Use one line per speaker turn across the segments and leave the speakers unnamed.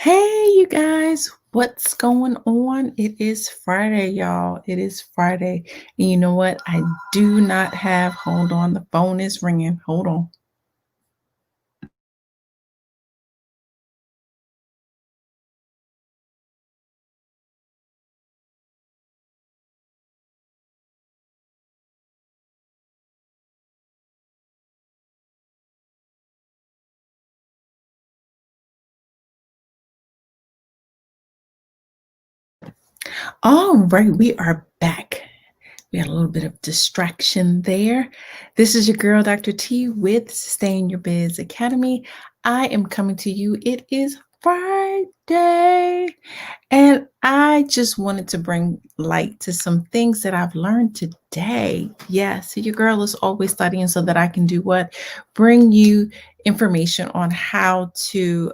Hey, you guys, what's going on? It is Friday, y'all. It is Friday. And you know what? I do not have, hold on, the phone is ringing. Hold on. All right, we are back. We had a little bit of distraction there. This is your girl, Dr. T, with Sustain Your Biz Academy. I am coming to you. It is Friday. And I just wanted to bring light to some things that I've learned today. Yes, your girl is always studying so that I can do what? Bring you information on how to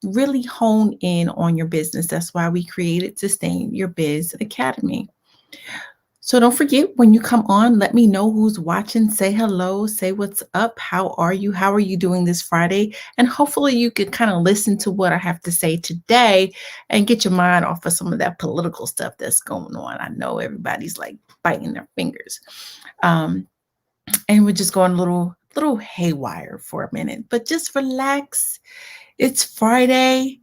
really hone in on your business. That's why we created Sustain Your Biz Academy. So don't forget when you come on, let me know who's watching. Say hello, say what's up. How are you? How are you doing this Friday? And hopefully you can kind of listen to what I have to say today and get your mind off of some of that political stuff that's going on. I know everybody's like biting their fingers. Um, and we're just going a little haywire for a minute, but just relax. It's Friday.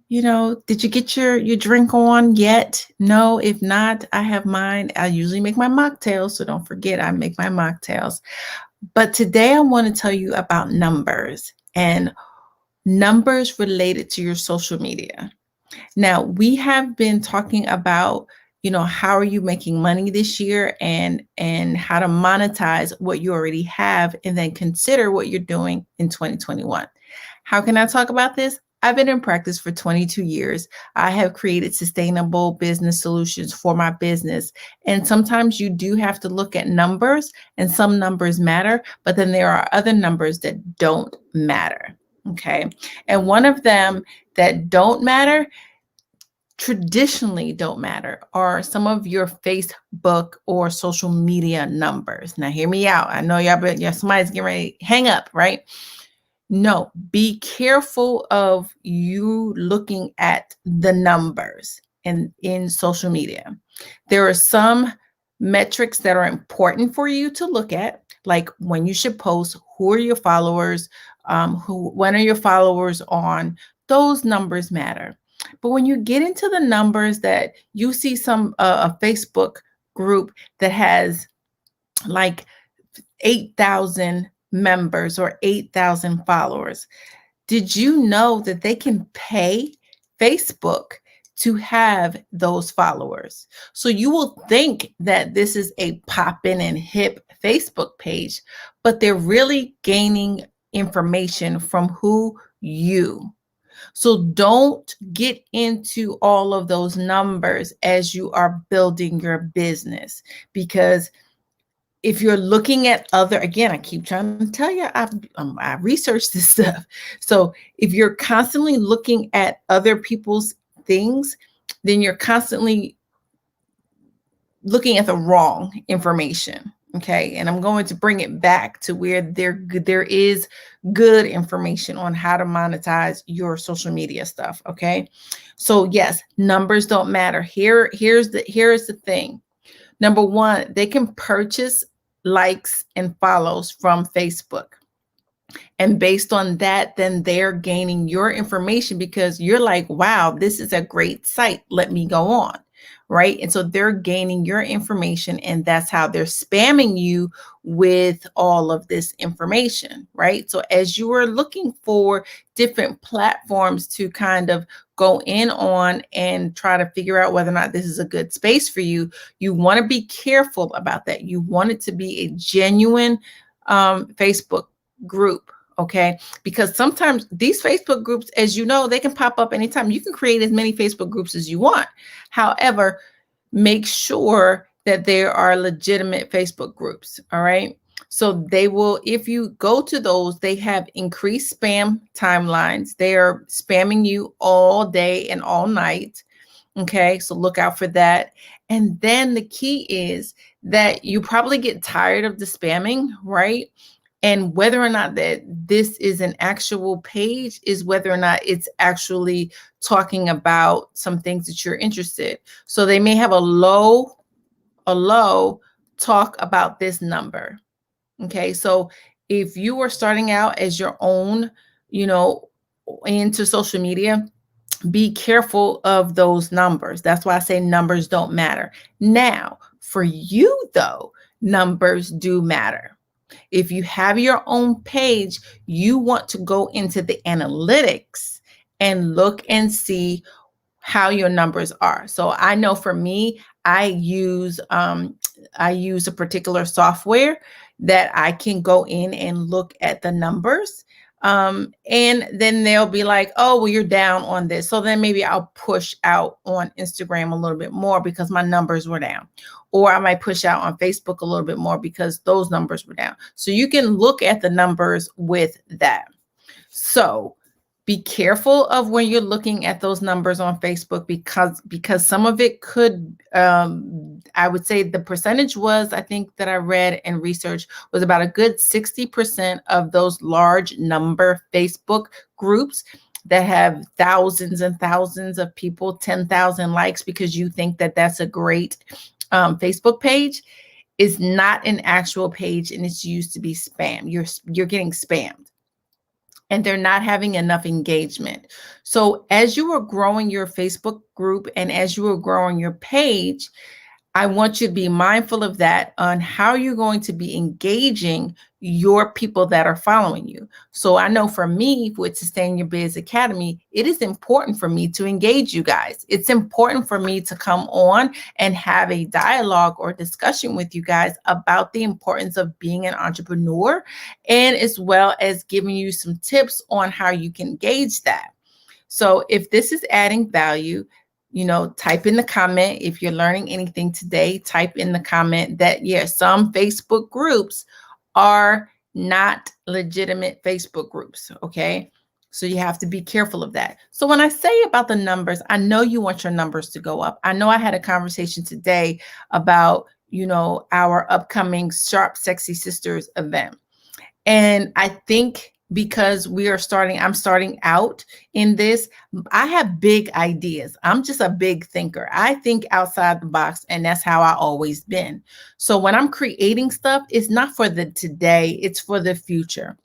Did you get your drink on yet? No, if not, I have mine. I usually make my mocktails, so don't forget I make my mocktails. But today I want to tell you about numbers and numbers related to your social media. Now, we have been talking about, how are you making money this year and how to monetize what you already have and then consider what you're doing in 2021. How can I talk about this? I've been in practice for 22 years. I have created sustainable business solutions for my business. And sometimes you do have to look at numbers, and some numbers matter, but then there are other numbers that don't matter. Okay. And one of them that don't matter, traditionally don't matter, are some of your Facebook or social media numbers. Now, hear me out. I know somebody's getting ready to hang up, right? No, be careful of you looking at the numbers in social media. There are some metrics that are important for you to look at, like when you should post, who are your followers, when are your followers on, those numbers matter. But when you get into the numbers that you see a Facebook group that has like 8,000 members or 8,000 followers. Did you know that they can pay Facebook to have those followers? So you will think that this is a poppin' and hip Facebook page, but they're really gaining information from who? You. So don't get into all of those numbers as you are building your business, because if you're looking at other, again, I keep trying to tell you, I researched this stuff. So if you're constantly looking at other people's things, then you're constantly looking at the wrong information. Okay. And I'm going to bring it back to where there is good information on how to monetize your social media stuff. Okay. So yes, numbers don't matter. Here's the thing. Number one, they can purchase likes and follows from Facebook. And based on that, then they're gaining your information because you're like, wow, this is a great site. Let me go on. Right. And so they're gaining your information, and that's how they're spamming you with all of this information. Right. So as you are looking for different platforms to kind of go in on and try to figure out whether or not this is a good space for you, you want to be careful about that. You want it to be a genuine Facebook group. Okay. Because sometimes these Facebook groups, as you know, they can pop up anytime. You can create as many Facebook groups as you want. However, make sure that there are legitimate Facebook groups. All right. So they will, if you go to those, they have increased spam timelines. They are spamming you all day and all night. Okay. So look out for that. And then the key is that you probably get tired of the spamming, right? And whether or not that this is an actual page is whether or not it's actually talking about some things that you're interested. So they may have a low talk about this number. Okay. So if you are starting out as your own, you know, into social media, be careful of those numbers. That's why I say numbers don't matter. Now, for you though, numbers do matter. If you have your own page, you want to go into the analytics and look and see how your numbers are. So I know for me, I use a particular software that I can go in and look at the numbers. And then they'll be like, oh, well, you're down on this. So then maybe I'll push out on Instagram a little bit more because my numbers were down. Or I might push out on Facebook a little bit more because those numbers were down. So you can look at the numbers with that. So be careful of when you're looking at those numbers on Facebook because some of it could, I would say the percentage was, I think that I read and researched was about a good 60% of those large number Facebook groups that have thousands and thousands of people, 10,000 likes because you think that that's a great Facebook page is not an actual page and it's used to be spam. You're getting spammed. And they're not having enough engagement. So as you are growing your Facebook group and as you are growing your page, I want you to be mindful of that on how you're going to be engaging your people that are following you. So I know for me with Sustain Your Biz Academy, it is important for me to engage you guys. It's important for me to come on and have a dialogue or discussion with you guys about the importance of being an entrepreneur, and as well as giving you some tips on how you can gauge that. So if this is adding value, type in the comment. If you're learning anything today, type in the comment that, yes, some Facebook groups are not legitimate Facebook groups. Okay. So you have to be careful of that. So when I say about the numbers, I know you want your numbers to go up. I know I had a conversation today about, our upcoming Sharp Sexy Sisters event. And I think because I'm starting out in this, I have big ideas. I'm just a big thinker. I think outside the box, and that's how I always been. So when I'm creating stuff, it's not for the today, it's for the future.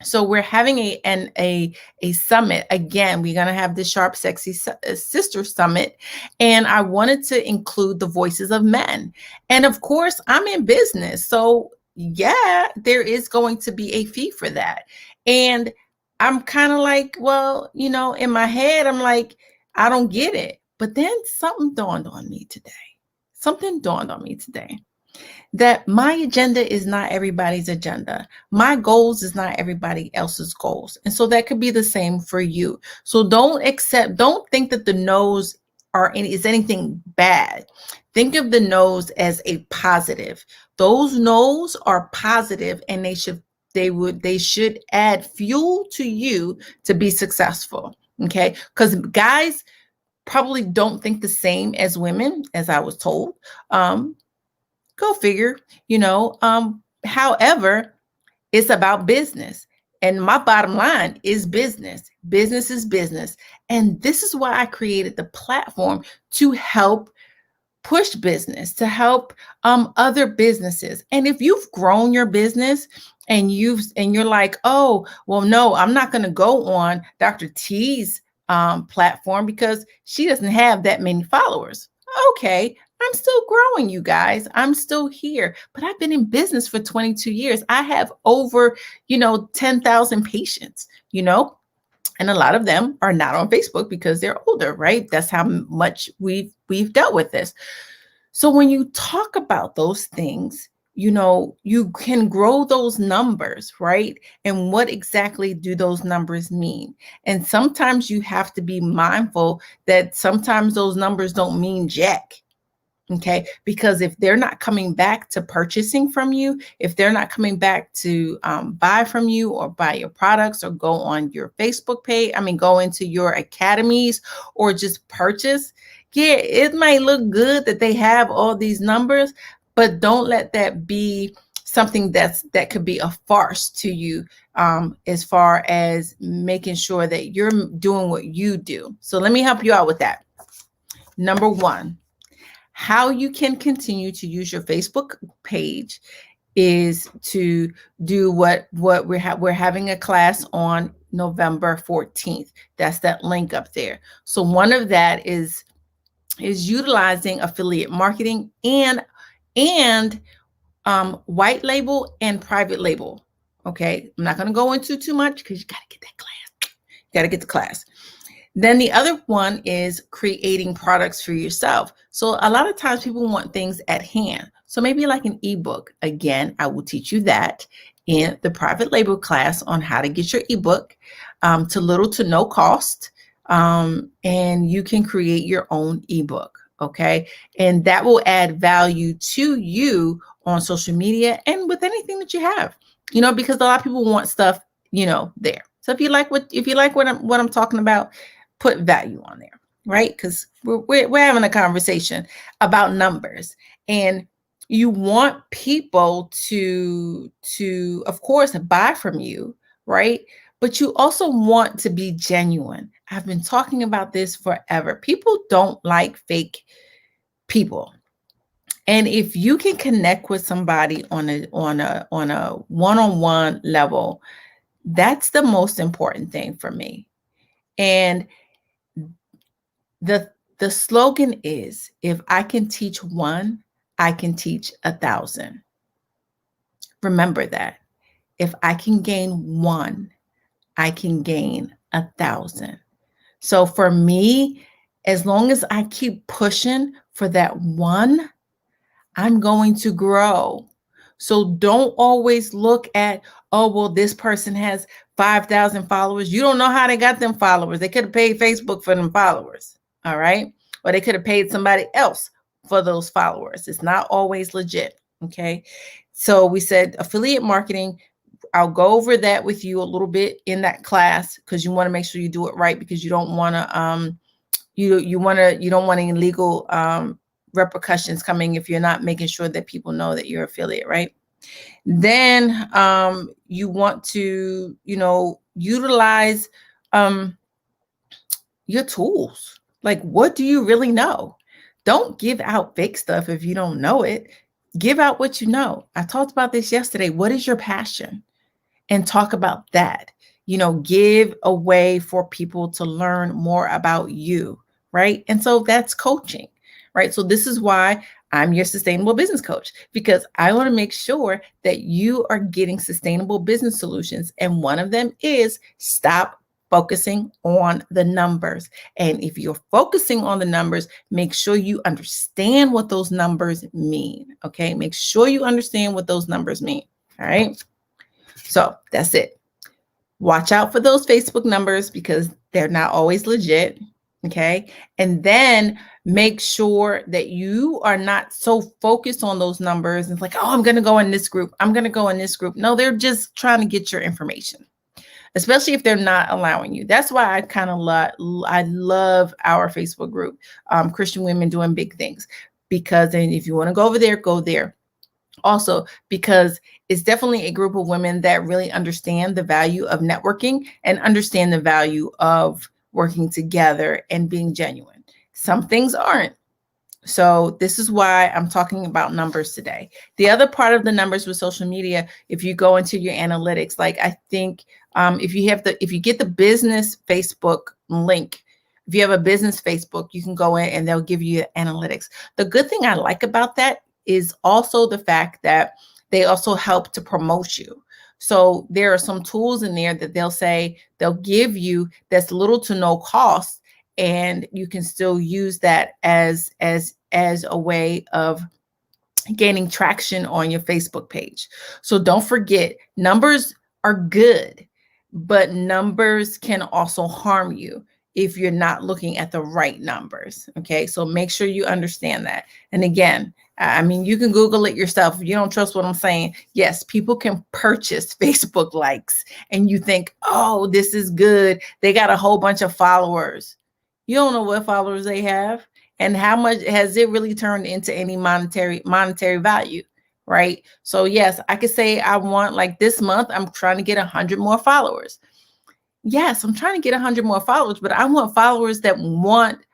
So we're having a summit. Again, we're going to have the Sharp Sexy Sister Summit. And I wanted to include the voices of men. And of course, I'm in business. So yeah, there is going to be a fee for that. And I'm kind of like, well, in my head, I'm like, I don't get it. But then something dawned on me today. That my agenda is not everybody's agenda. My goals is not everybody else's goals. And so that could be the same for you. So don't think that the no's is anything bad. Think of the no's as a positive. Those no's are positive and they should add fuel to you to be successful. Okay. Because guys probably don't think the same as women, as I was told. Go figure, however, it's about business. And my bottom line is business. Business is business. And this is why I created the platform to help push business, to help other businesses. And if you've grown your business and you're like, oh, well, no, I'm not going to go on Dr. T's platform because she doesn't have that many followers. Okay. I'm still growing, you guys. I'm still here, but I've been in business for 22 years. I have over, 10,000 patients, and a lot of them are not on Facebook because they're older, right? That's how much we've dealt with this. So when you talk about those things, you can grow those numbers, right? And what exactly do those numbers mean? And sometimes you have to be mindful that sometimes those numbers don't mean jack. Okay, because if they're not coming back to purchasing from you, if they're not coming back to buy from you or buy your products or go on your Facebook page, go into your academies or just purchase, yeah, it might look good that they have all these numbers, but don't let that be something that could be a farce to you, as far as making sure that you're doing what you do. So let me help you out with that. Number one, how you can continue to use your Facebook page is to do what we're having a class on November 14th. That's that link up there. So one of that is utilizing affiliate marketing and white label and private label. Okay, I'm not going to go into too much because you got to get that class. You got to get the class. Then the other one is creating products for yourself. So a lot of times people want things at hand. So maybe like an ebook. Again, I will teach you that in the private label class on how to get your ebook to little to no cost. And you can create your own ebook. Okay. And that will add value to you on social media and with anything that you have, because a lot of people want stuff, there. So if you like what I'm talking about, put value on there, right? Because we're having a conversation about numbers, and you want people to of course buy from you, right? But you also want to be genuine. I've been talking about this forever. People don't like fake people. And if you can connect with somebody on a one-on-one level, that's the most important thing for me. And the slogan is, if I can teach one, I can teach 1,000. Remember that. If I can gain one, I can gain 1,000. So for me, as long as I keep pushing for that one, I'm going to grow. So don't always look at, oh, well, this person has 5,000 followers. You don't know how they got them followers. They could have paid Facebook for them followers. All right. Or they could have paid somebody else for those followers. It's not always legit. Okay. So we said affiliate marketing. I'll go over that with you a little bit in that class, because you want to make sure you do it right, because you don't want to you don't want any legal repercussions coming if you're not making sure that people know that you're affiliate, right? Then you want to utilize your tools. Like, what do you really know? Don't give out fake stuff if you don't know it. Give out what you know. I talked about this yesterday. What is your passion? And talk about that. Give a way for people to learn more about you, right? And so that's coaching, right? So this is why I'm your sustainable business coach, because I want to make sure that you are getting sustainable business solutions. And one of them is stop focusing on the numbers. And if you're focusing on the numbers, make sure you understand what those numbers mean. Okay. Make sure you understand what those numbers mean. All right. So that's it. Watch out for those Facebook numbers, because they're not always legit. Okay. And then make sure that you are not so focused on those numbers. It's like, oh, I'm going to go in this group. I'm going to go in this group. No, they're just trying to get your information, especially if they're not allowing you. That's why I love our Facebook group, Christian Women Doing Big Things, because then if you want to go over there, go there. Also, because it's definitely a group of women that really understand the value of networking and understand the value of working together and being genuine. Some things aren't. So this is why I'm talking about numbers today. The other part of the numbers with social media, if you go into your analytics, like I think if you get the business Facebook link, if you have a business Facebook, you can go in and they'll give you analytics. The good thing I like about that is also the fact that they also help to promote you. So there are some tools in there that they'll give you that's little to no cost, and you can still use that as a way of gaining traction on your Facebook page. So don't forget, numbers are good, but numbers can also harm you if you're not looking at the right numbers. Okay, so make sure you understand that. And again, I mean, you can Google it yourself. If you don't trust what I'm saying, yes, people can purchase Facebook likes, and you think, oh, this is good. They got a whole bunch of followers. You don't know what followers they have and how much has it really turned into any monetary value, right? So yes, I could say I want, like this month, I'm trying to get 100 more followers. Yes, I'm trying to get 100 more followers, but I want followers that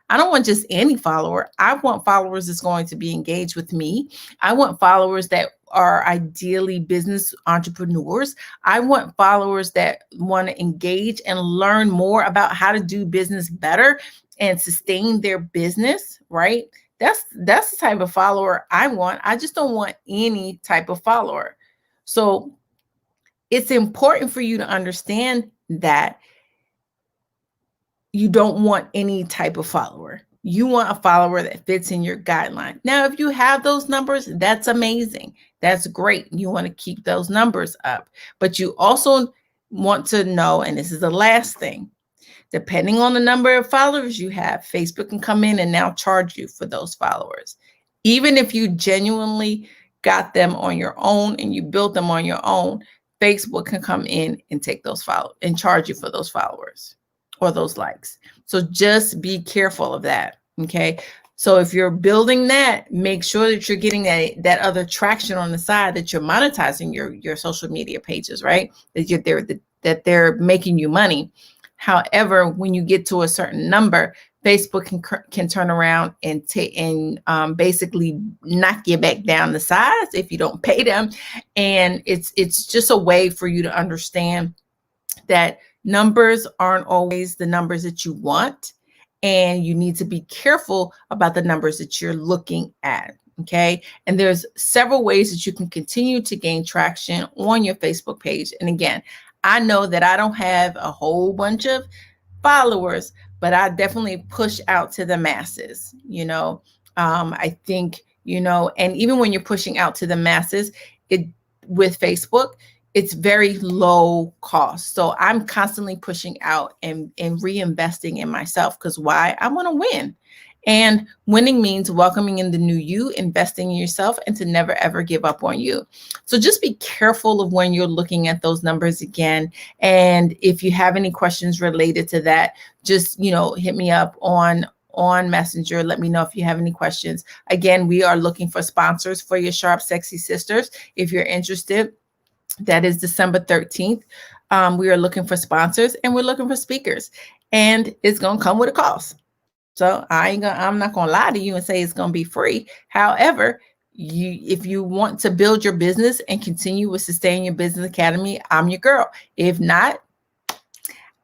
I don't want just any follower. I want followers that's going to be engaged with me. I want followers that are ideally business entrepreneurs. I want followers that want to engage and learn more about how to do business better and sustain their business, right? That's the type of follower I want. I just don't want any type of follower. So it's important for you to understand that you don't want any type of follower. You want a follower that fits in your guideline. Now, if you have those numbers, that's amazing. That's great. You want to keep those numbers up. But you also want to know, and this is the last thing, depending on the number of followers you have, Facebook can come in and now charge you for those followers. Even if you genuinely got them on your own and you built them on your own, Facebook can come in and take those followers and charge you for those followers or those likes. So just be careful of that. Okay. So if you're building that, make sure that you're getting that other traction on the side, that you're monetizing your social media pages, right? That they're making you money. However, when you get to a certain number, Facebook can turn around and basically knock you back down the size if you don't pay them. And it's just a way for you to understand that numbers aren't always the numbers that you want, and you need to be careful about the numbers that you're looking at. Okay. And there's several ways that you can continue to gain traction on your Facebook page. And again, I know that I don't have a whole bunch of followers, but I definitely push out to the masses. I think, and even when you're pushing out to the masses, with Facebook, it's very low cost. So I'm constantly pushing out and reinvesting in myself. Because why? I want to win. And winning means welcoming in the new you, investing in yourself, and to never, ever give up on you. So just be careful of when you're looking at those numbers again. And if you have any questions related to that, just, hit me up on Messenger. Let me know if you have any questions. Again, we are looking for sponsors for your Sharp Sexy Sisters. If you're interested, that is December 13th. We are looking for sponsors and we're looking for speakers, and it's going to come with a cost. So I'm not going to lie to you and say it's going to be free. However, if you want to build your business and continue with Sustain Your Business Academy, I'm your girl. If not,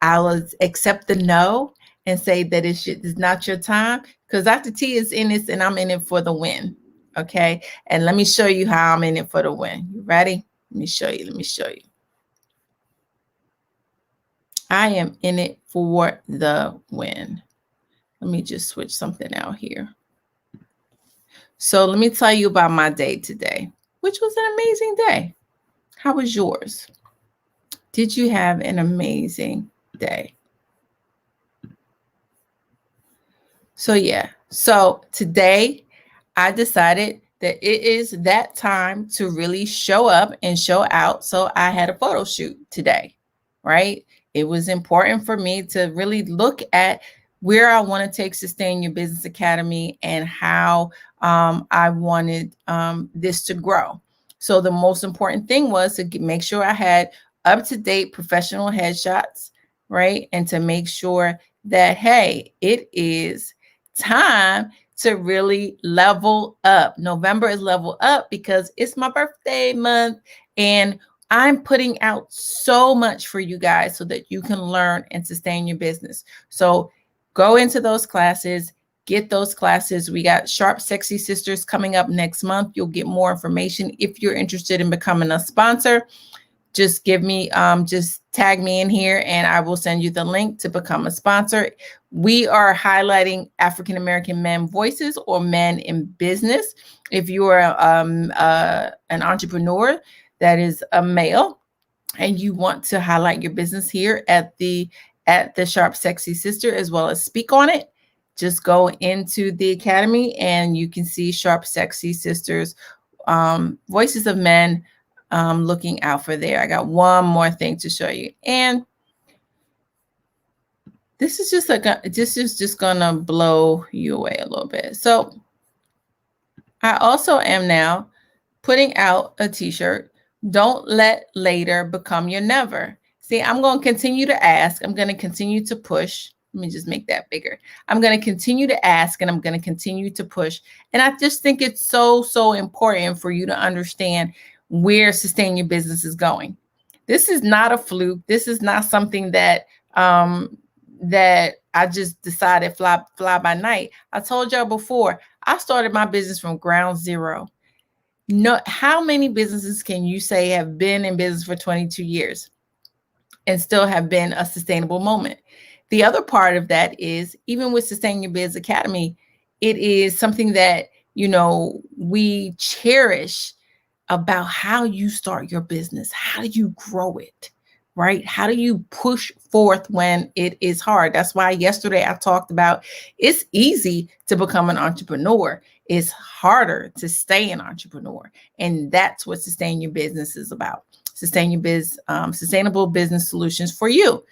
I'll accept the no and say that it's not your time, because Dr. T is in this and I'm in it for the win. Okay. And let me show you how I'm in it for the win. You ready? Let me show you. I am in it for the win. Let me just switch something out here. So let me tell you about my day today, which was an amazing day. How was yours? Did you have an amazing day? So yeah, so today I decided that it is that time to really show up and show out. So I had a photo shoot today, right? It was important for me to really look at where I want to take Sustain Your Business Academy and how I wanted this to grow. So the most important thing was to make sure I had up-to-date professional headshots, right? And to make sure that, hey, it is time to really level up. November is level up because it's my birthday month, and I'm putting out so much for you guys so that you can learn and sustain your business. So go into those classes, get those classes. We got Sharp Sexy Sisters coming up next month. You'll get more information. If you're interested in becoming a sponsor, just give me, just tag me in here and I will send you the link to become a sponsor. We are highlighting African-American men voices or men in business. If you are an entrepreneur that is a male and you want to highlight your business here at the Sharp Sexy Sister as well as speak on it, just go into the academy and you can see Sharp Sexy Sisters, voices of men, looking out for there. I got one more thing to show you. And this is just gonna blow you away a little bit. So I also am now putting out a t-shirt. Don't let later become your never. See, I'm going to continue to ask. I'm going to continue to push. Let me just make that bigger. I'm going to continue to ask and I'm going to continue to push. And I just think it's so important for you to understand where Sustain Your Business is going. This is not a fluke. This is not something that that I just decided fly by night. I told y'all before, I started my business from ground zero. No, how many businesses can you say have been in business for 22 years and still have been a sustainable moment? The other part of that is, even with Sustain Your Biz Academy, it is something that, you know, we cherish about how you start your business. How do you grow it, right? How do you push forth when it is hard? That's why yesterday I talked about it's easy to become an entrepreneur. It's harder to stay an entrepreneur. And that's what Sustain Your Business is about. Sustain Your Biz, sustainable business solutions for you.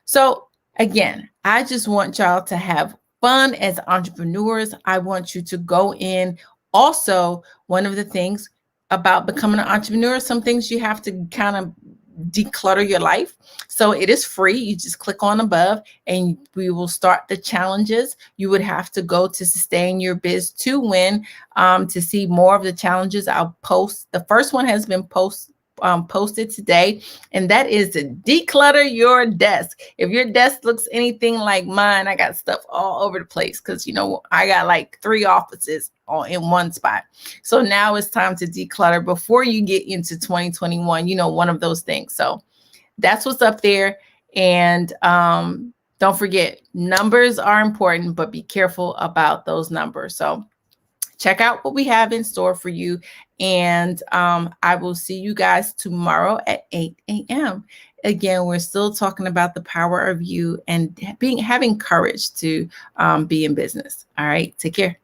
So again, I just want y'all to have fun as entrepreneurs. I want you to go in. Also, one of the things about becoming an entrepreneur, some things you have to kind of declutter your life. So it is free. You just click on above and we will start the challenges. You would have to go to Sustain Your Biz to win to see more of the challenges. I'll post. The first one has been posted today, and that is to declutter your desk. If your desk looks anything like mine, I got stuff all over the place because, you know, I got like 3 offices all in one spot. So now it's time to declutter before you get into 2021, you know, one of those things. So that's what's up there. And don't forget, numbers are important, but be careful about those numbers. So check out what we have in store for you. And I will see you guys tomorrow at 8 a.m. Again, we're still talking about the power of you and having courage to be in business. All right, take care.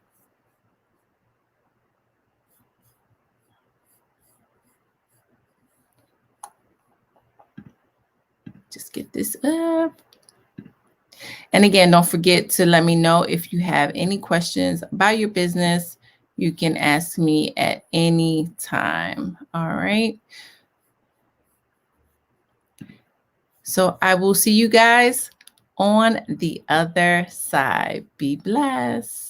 Just get this up. And again, don't forget to let me know if you have any questions about your business. You can ask me at any time. All right. So I will see you guys on the other side. Be blessed.